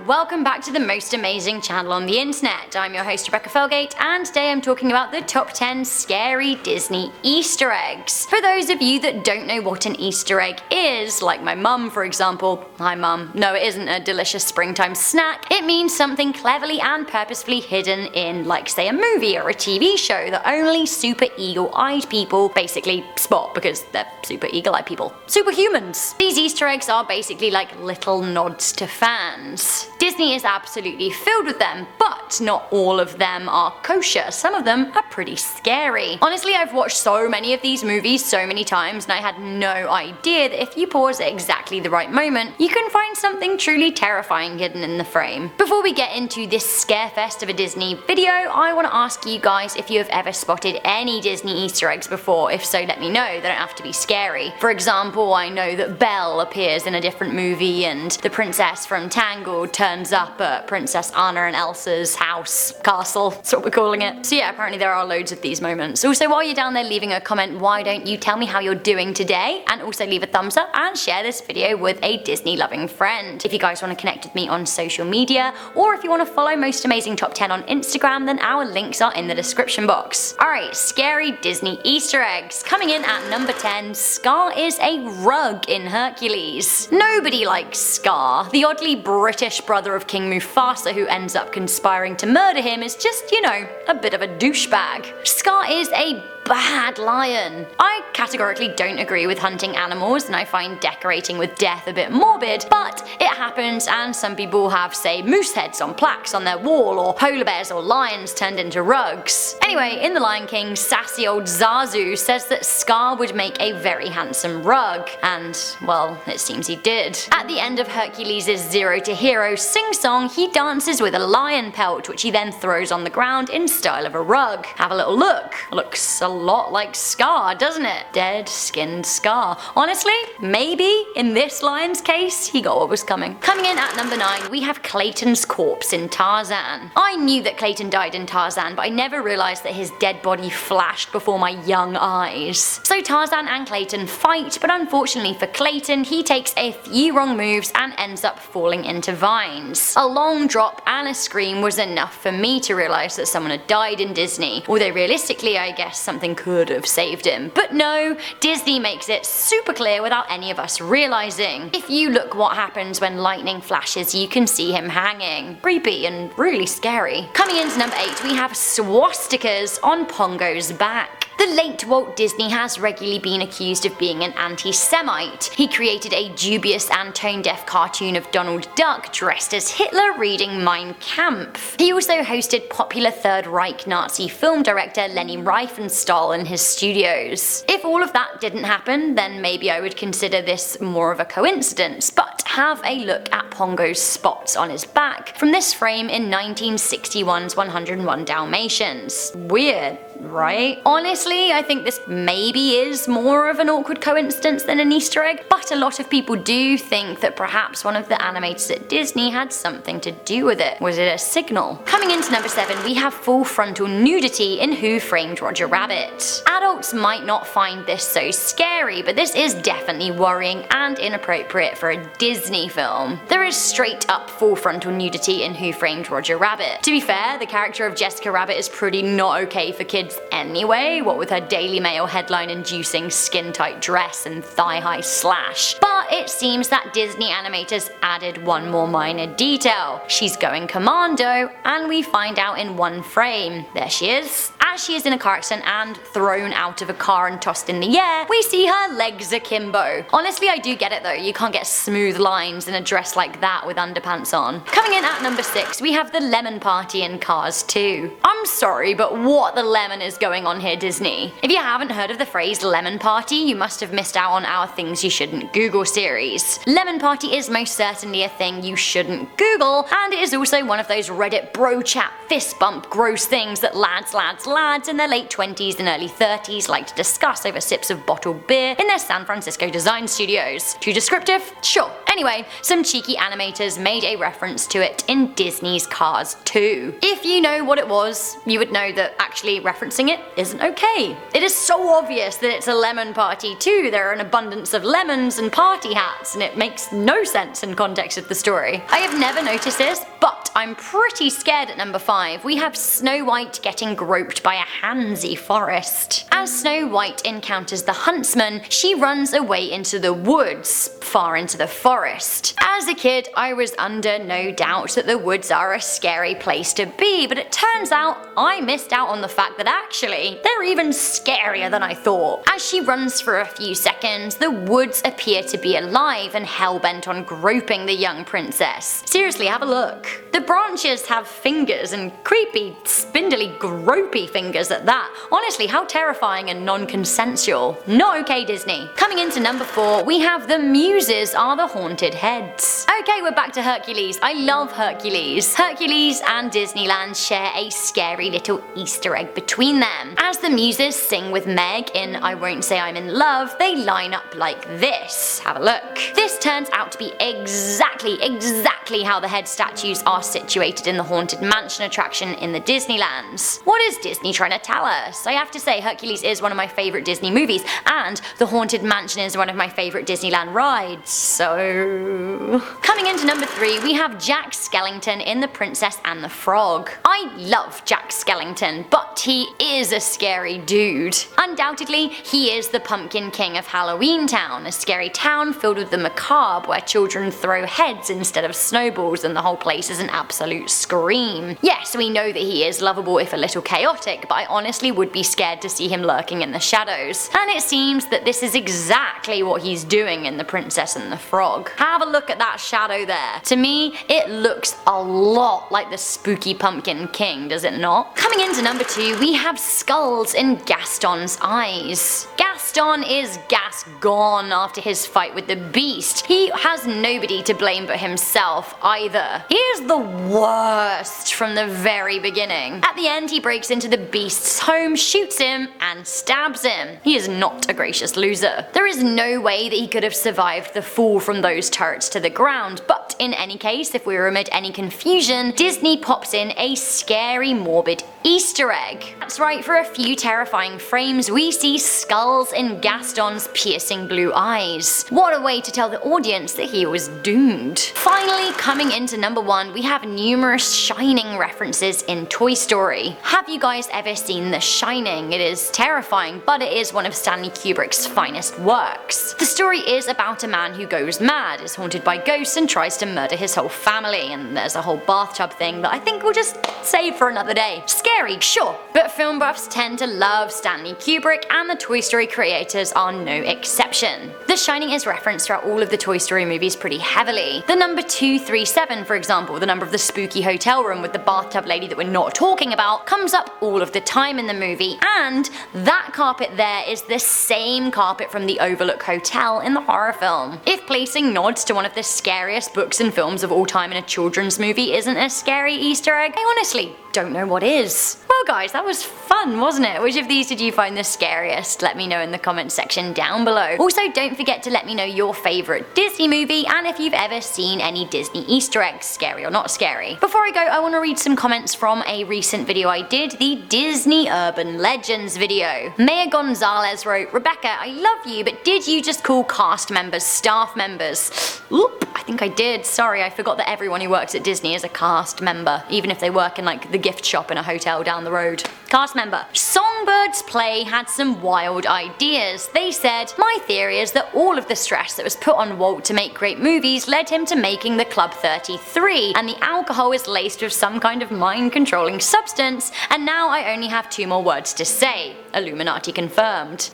and welcome back to the most amazing channel on the internet. I'm your host Rebecca Felgate, and today I'm talking about the top 10 scary Disney Easter eggs. For those of you that don't know what an Easter egg is, like my mum for example, hi mum, no it isn't a delicious springtime snack, it means something cleverly and purposefully hidden in, like say a movie or a TV show that only super eagle-eyed people basically spot because they're super eagle-eyed people. Superhumans! These Easter eggs are basically like little nods to fans. Disney is absolutely filled with them, but not all of them are kosher. Some of them are pretty scary. Honestly, I've watched so many of these movies so many times and I had no idea that if you pause at exactly the right moment, you can find something truly terrifying hidden in the frame. Before we get into this scarefest of a Disney video, I want to ask you guys if you have ever spotted any Disney Easter eggs before. If so, let me know. They don't have to be scary. For example, I know that Belle appears in a different movie and the princess from Tangled turns up at Princess Anna and Elsa's house, castle, that's what we're calling it. So yeah, apparently there are loads of these moments. Also, while you're down there leaving a comment, why don't you tell me how you're doing today? And also leave a thumbs up and share this video with a Disney loving friend. If you guys want to connect with me on social media, or if you want to follow Most Amazing Top 10 on Instagram, then our links are in the description box. Alright, scary Disney Easter eggs. Coming in at number 10, Scar is a rug in Hercules. Nobody likes Scar. The oddly British brother of King Mufasa who ends up conspiring to murder him is just, you know, a bit of a douchebag. Scar is a bad lion. I categorically don't agree with hunting animals and I find decorating with death a bit morbid, but it happens and some people have, say, moose heads on plaques on their wall or polar bears or lions turned into rugs. Anyway, in The Lion King, sassy old Zazu says that Scar would make a very handsome rug, and, well, it seems he did. At the end of Hercules' Zero to Hero sing-song, he dances with a lion pelt, which he then throws on the ground in style of a rug. Have a little look. Looks a lot like Scar, doesn't it? Dead skinned Scar. Honestly, maybe in this lion's case, he got what was coming. Coming in at number 9, we have Clayton's corpse in Tarzan. I knew that Clayton died in Tarzan, but I never realized that his dead body flashed before my young eyes. So Tarzan and Clayton fight, but unfortunately for Clayton, he takes a few wrong moves and ends up falling into vines. A long drop and a scream was enough for me to realize that someone had died in Disney, although realistically I guess something could have saved him. But no, Disney makes it super clear without any of us realizing. If you look what happens when lightning flashes, you can see him hanging. Creepy and really scary. Coming into number 8, we have swastikas on Pongo's back. The late Walt Disney has regularly been accused of being an anti-Semite. He created a dubious and tone-deaf cartoon of Donald Duck dressed as Hitler reading Mein Kampf. He also hosted popular Third Reich Nazi film director Leni Riefenstahl in his studios. If all of that didn't happen, then maybe I would consider this more of a coincidence, but have a look at Pongo's spots on his back from this frame in 1961's 101 Dalmatians. Weird, right? Honestly, I think this maybe is more of an awkward coincidence than an Easter egg, but a lot of people do think that perhaps one of the animators at Disney had something to do with it. Was it a signal? Coming into number 7, we have full frontal nudity in Who Framed Roger Rabbit. Adults might not find this so scary, but this is definitely worrying and inappropriate for a Disney film. There is straight up full frontal nudity in Who Framed Roger Rabbit. To be fair, the character of Jessica Rabbit is pretty not okay for kids anyway, what with her Daily Mail headline-inducing skin-tight dress and thigh-high slash. But it seems that Disney animators added one more minor detail. She's going commando, and we find out in one frame. There she is. As she is in a car accident and thrown out of a car and tossed in the air, we see her legs akimbo. Honestly, I do get it though, you can't get smooth lines in a dress like that with underpants on. Coming in at number 6, we have the lemon party in Cars 2. I'm sorry, but what the lemon is going on here, Disney? If you haven't heard of the phrase lemon party, you must have missed out on our Things You Shouldn't Google series. Lemon party is most certainly a thing you shouldn't Google, and it is also one of those Reddit bro chat fist bump gross things that lads lads in their late 20s and early 30s like to discuss over sips of bottled beer in their San Francisco design studios. Too descriptive? Sure. Anyway, some cheeky animators made a reference to it in Disney's Cars 2. If you know what it was, you would know that actually referencing it isn't okay. It is so obvious that it's a lemon party too. There are an abundance of lemons and party hats, and it makes no sense in context of the story. I have never noticed this, but I'm pretty scared at number 5. We have Snow White getting groped by a handsy forest. As Snow White encounters the huntsman, she runs away into the woods, far into the forest. As a kid, I was under no doubt that the woods are a scary place to be, but it turns out I missed out on the fact that actually, they're even scarier than I thought. As she runs for a few seconds, the woods appear to be alive and hell-bent on groping the young princess. Seriously, have a look. The branches have fingers, and creepy, spindly, gropey fingers at that. Honestly, how terrifying and non-consensual. Not okay, Disney. Coming into number 4, we have the muses are the haunted heads. Okay, we're back to Hercules. I love Hercules. Hercules and Disneyland share a scary little Easter egg between them. As the muses sing with Meg in I Won't Say I'm in Love, they line up like this. Have a look. This turns out to be exactly how the head statues are situated in the Haunted Mansion attraction in the Disneylands. What is Disney trying to tell us? I have to say Hercules is one of my favourite Disney movies, and the Haunted Mansion is one of my favourite Disneyland rides, so... Coming into number 3, we have Jack Skellington in The Princess and the Frog. I love Jack Skellington, but he is a scary dude. Undoubtedly, he is the Pumpkin King of Halloween Town, a scary town filled with the macabre where children throw heads instead of snowballs and the whole place is an absolute scream. Yes, we know that he is lovable if a little chaotic, but I honestly would be scared to see him lurking in the shadows. And it seems that this is exactly what he's doing in The Princess and the Frog. Have a look at that shadow there. To me, it looks a lot like the spooky Pumpkin King, does it not? Coming into number 2, we have skulls in Gaston's eyes. Gaston is gone after his fight with the Beast. He has nobody to blame but himself either. He is the worst from the very beginning. At the end, he breaks into the Beast's home, shoots him, and stabs him. He is not a gracious loser. There is no way that he could have survived the fall from those turrets to the ground, but in any case, if we were amid any confusion, Disney pops in a scary, morbid Easter egg. That's right, for a few terrifying frames, we see skulls in Gaston's piercing blue eyes. What a way to tell the audience that he was doomed. Finally, coming into number 1, we have numerous Shining references in Toy Story. Have you guys ever seen The Shining? It is terrifying, but it is one of Stanley Kubrick's finest works. The story is about a man who goes mad, is haunted by ghosts, and tries to murder his whole family, and there's a whole bathtub thing that I think we'll just save for another day. Scary, sure, but film buffs tend to love Stanley Kubrick, and the Toy Story creators are no exception. The Shining is referenced throughout all of the Toy Story movies pretty heavily. The number 237, for example, the number of the spooky hotel room with the bathtub lady that we're not talking about, comes up all of the time in the movie, and that carpet there is the same carpet from the Overlook Hotel in the horror film. If placing nods to one of the scariest books and films of all time in a children's movie isn't a scary Easter egg, I honestly don't know what is. Well guys, that was fun, wasn't it? Which of these did you find the scariest? Let me know in the comments section down below. Also, don't forget to let me know your favourite Disney movie and if you've ever seen any Disney Easter eggs, scary or not scary. Before I go, I want to read some comments from a recent video I did, the Disney Urban Legends video. Maya Gonzalez wrote, "Rebecca, I love you, but did you just call cast members staff members?" Oop, I think I did. Sorry, I forgot that everyone who works at Disney is a cast member, even if they work in like the gift shop in a hotel down the road. Cast member. Songbirds Play had some wild ideas. They said, "My theory is that all of the stress that was put on Walt to make great movies led him to making the Club 33, and the alcohol is laced with some kind of mind-controlling substance, and now I only have 2 more words to say. Illuminati confirmed."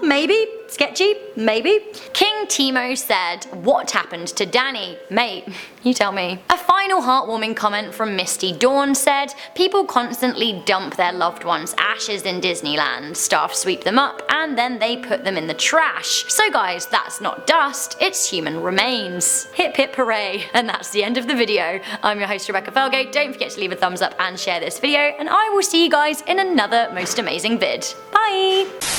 Maybe. Sketchy? Maybe? King Timo said, "What happened to Danny? Mate, you tell me." A final heartwarming comment from Misty Dawn said, "People constantly dump their loved ones' ashes in Disneyland. Staff sweep them up and then they put them in the trash. So guys, that's not dust, it's human remains. Hip hip hooray." And that's the end of the video. I'm your host Rebecca Felgate. Don't forget to leave a thumbs up and share this video, and I will see you guys in another most amazing vid. Bye!